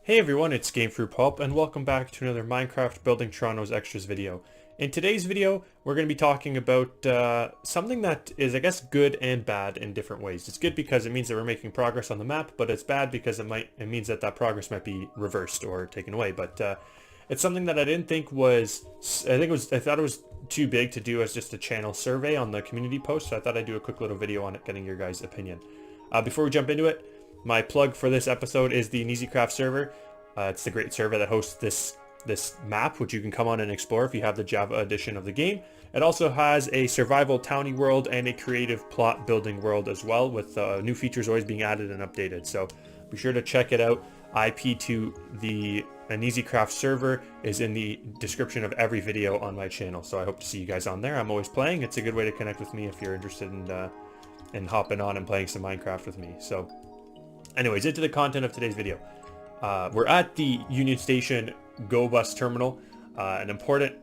Hey everyone, it's Gamefruitpulp and welcome back to another Minecraft Building Toronto's Extras video. In today's video, we're going to be talking about something that is, I guess, good and bad in different ways. It's good because it means that we're making progress on the map, but it's bad because it means that progress might be reversed or taken away. But it's something that I didn't think was, I thought it was too big to do as just a channel survey on the community post, so I thought I'd do a quick little video on it, getting your guys' opinion. Before we jump into it, my plug for this episode is the EasyCraft server. It's the great server that hosts this map, which you can come on and explore if you have the Java edition of the game. It also has a survival towny world and a creative plot building world as well, with new features always being added and updated. So be sure to check it out. IP to the EasyCraft server is in the description of every video on my channel. So I hope to see you guys on there. I'm always playing. It's a good way to connect with me if you're interested in hopping on and playing some Minecraft with me. So anyways, into the content of today's video. We're at the Union Station Go Bus Terminal, an important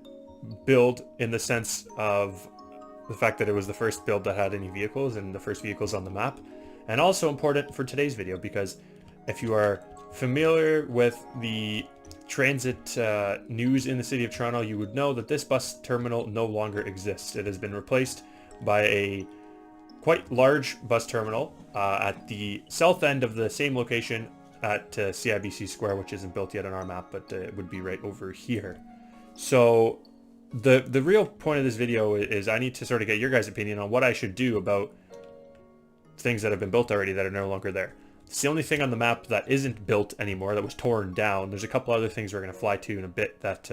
build in the sense of the fact that it was the first build that had any vehicles and the first vehicles on the map, and also important for today's video because if you are familiar with the transit news in the city of Toronto, you would know that this bus terminal no longer exists. It has been replaced by a quite large bus terminal at the south end of the same location at CIBC Square, which isn't built yet on our map, but it would be right over here. So the real point of this video is I need to sort of get your guys' opinion on what I should do about things that have been built already that are no longer there. It's the only thing on the map that isn't built anymore, that was torn down. There's a couple other things we're going to fly to in a bit that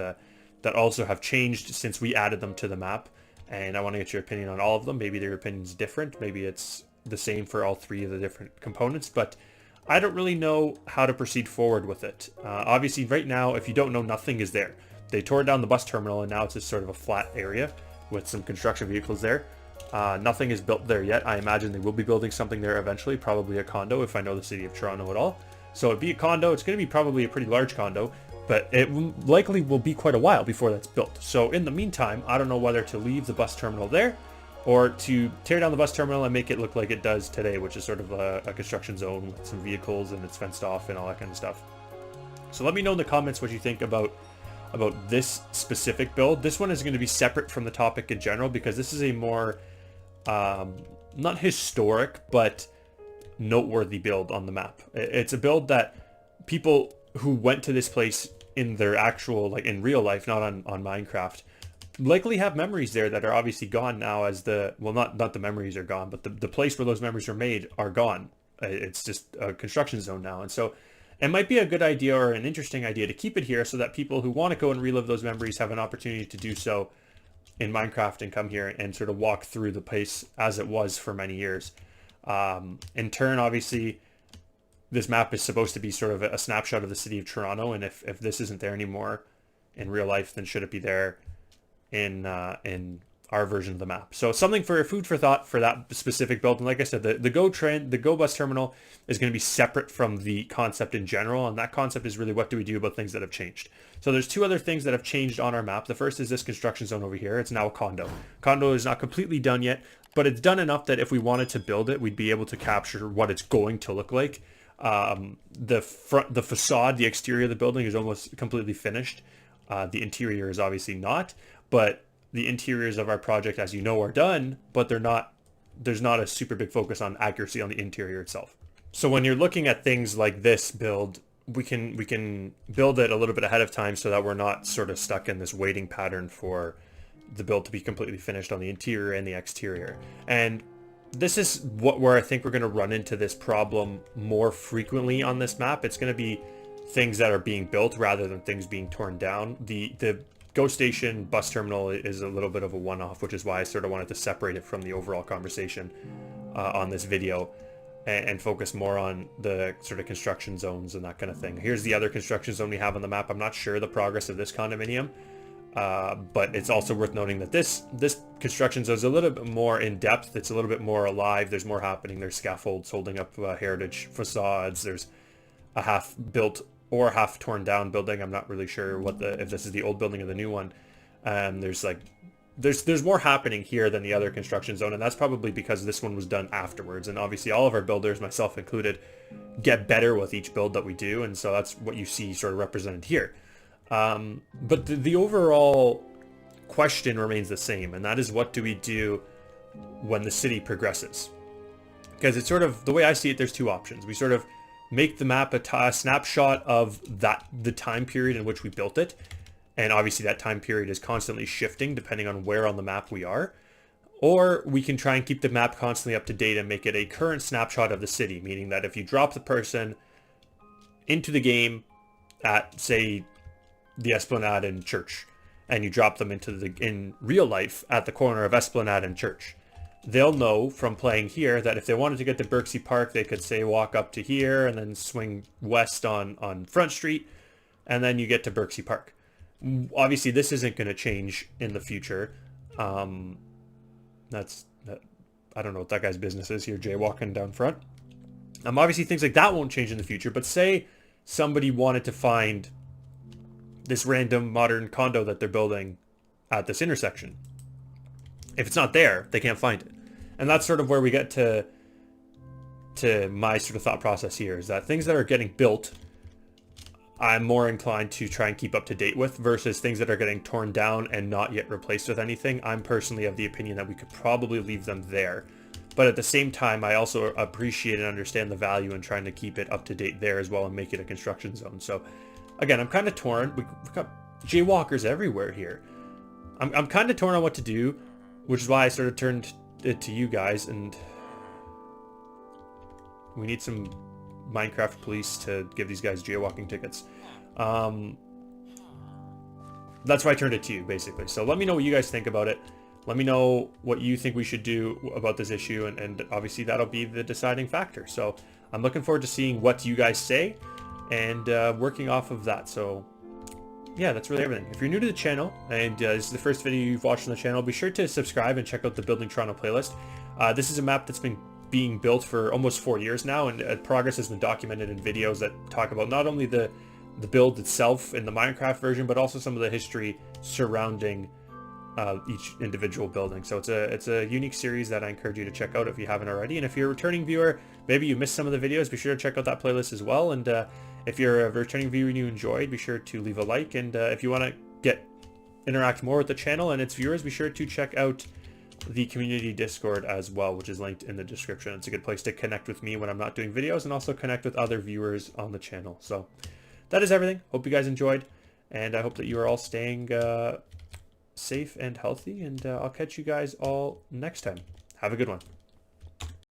that also have changed since we added them to the map, and I want to get your opinion on all of them. Maybe their opinion's different, maybe it's the same for all three of the different components, but I don't really know how to proceed forward with it. Obviously, right now, if you don't know, nothing is there. They tore down the bus terminal, and now it's just sort of a flat area with some construction vehicles there. Nothing is built there yet. I imagine they will be building something there eventually, probably a condo, if I know the city of Toronto at all. So it'd be a condo. It's going to be probably a pretty large condo, but it likely will be quite a while before that's built. So in the meantime, I don't know whether to leave the bus terminal there or to tear down the bus terminal and make it look like it does today, which is sort of a construction zone with some vehicles and it's fenced off and all that kind of stuff. So let me know in the comments what you think about this specific build. This one is going to be separate from the topic in general because this is a more not historic but noteworthy build on the map. It's a build that people who went to this place in their actual, like in real life, not on Minecraft, likely have memories there that are obviously gone now, as not the memories are gone, but the place where those memories were made are gone. It's just a construction zone now, and so it might be a good idea or an interesting idea to keep it here so that people who want to go and relive those memories have an opportunity to do so in Minecraft and come here and sort of walk through the place as it was for many years. In turn, obviously, this map is supposed to be sort of a snapshot of the city of Toronto, and if this isn't there anymore in real life, then should it be there in our version of the map? So something for food for thought for that specific build. And like I said, the Go Bus Terminal is going to be separate from the concept in general, and that concept is really what do we do about things that have changed. So there's two other things that have changed on our map. The first is this construction zone over here. It's now a condo. Condo is not completely done yet, but it's done enough that if we wanted to build it, we'd be able to capture what it's going to look like. The facade, the exterior of the building is almost completely finished. The interior is obviously not, but the interiors of our project, as you know, are done, but there's not a super big focus on accuracy on the interior itself. So when you're looking at things like this build, we can build it a little bit ahead of time so that we're not sort of stuck in this waiting pattern for the build to be completely finished on the interior and the exterior. And this is where I think we're going to run into this problem more frequently on this map. It's going to be things that are being built rather than things being torn down. The Go Station bus terminal is a little bit of a one-off, which is why I sort of wanted to separate it from the overall conversation on this video and focus more on the sort of construction zones and that kind of thing. Here's the other construction zone we have on the map. I'm not sure the progress of this condominium, but it's also worth noting that this construction zone is a little bit more in depth. It's a little bit more alive. There's more happening. There's scaffolds holding up heritage facades. There's a half-built or half torn down building. I'm not really sure if this is the old building or the new one. There's like there's more happening here than the other construction zone, and that's probably because this one was done afterwards. And obviously all of our builders, myself included, get better with each build that we do, and so that's what you see sort of represented here. But the overall question remains the same, and that is, what do we do when the city progresses? Because it's sort of, the way I see it, there's two options. We sort of make the map a snapshot of the time period in which we built it, and obviously that time period is constantly shifting depending on where on the map we are. Or we can try and keep the map constantly up to date and make it a current snapshot of the city, meaning that if you drop the person into the game at, say, the Esplanade and Church, and you drop them in real life at the corner of Esplanade and Church, they'll know from playing here that if they wanted to get to Birksey Park, they could, say, walk up to here and then swing west on Front Street, and then you get to Birksey Park. Obviously, this isn't going to change in the future. I don't know what that guy's business is here, jaywalking down front. Obviously, things like that won't change in the future, but say somebody wanted to find this random modern condo that they're building at this intersection. If it's not there, they can't find it. And that's sort of where we get to my sort of thought process here, is that things that are getting built, I'm more inclined to try and keep up to date with, versus things that are getting torn down and not yet replaced with anything. I'm personally of the opinion that we could probably leave them there. But at the same time, I also appreciate and understand the value in trying to keep it up to date there as well and make it a construction zone. So again, I'm kind of torn. We've got jaywalkers everywhere here. I'm kind of torn on what to do, which is why I sort of turned it to you guys, and we need some Minecraft police to give these guys jaywalking tickets. That's why I turned it to you, basically. So let me know what you guys think about it. Let me know what you think we should do about this issue, and obviously that'll be the deciding factor. So I'm looking forward to seeing what you guys say and working off of that. So yeah, that's really everything. If you're new to the channel and this is the first video you've watched on the channel, be sure to subscribe and check out the Building Toronto playlist. This is a map that's been being built for almost 4 years now, and progress has been documented in videos that talk about not only the build itself in the Minecraft version, but also some of the history surrounding each individual building. So it's a unique series that I encourage you to check out if you haven't already. And if you're a returning viewer, maybe you missed some of the videos, be sure to check out that playlist as well. And if you're a returning viewer and you enjoyed, be sure to leave a like. And if you want to interact more with the channel and its viewers, be sure to check out the community Discord as well, which is linked in the description. It's a good place to connect with me when I'm not doing videos, and also connect with other viewers on the channel. So that is everything. Hope you guys enjoyed, and I hope that you are all staying safe and healthy, and I'll catch you guys all next time. Have a good one.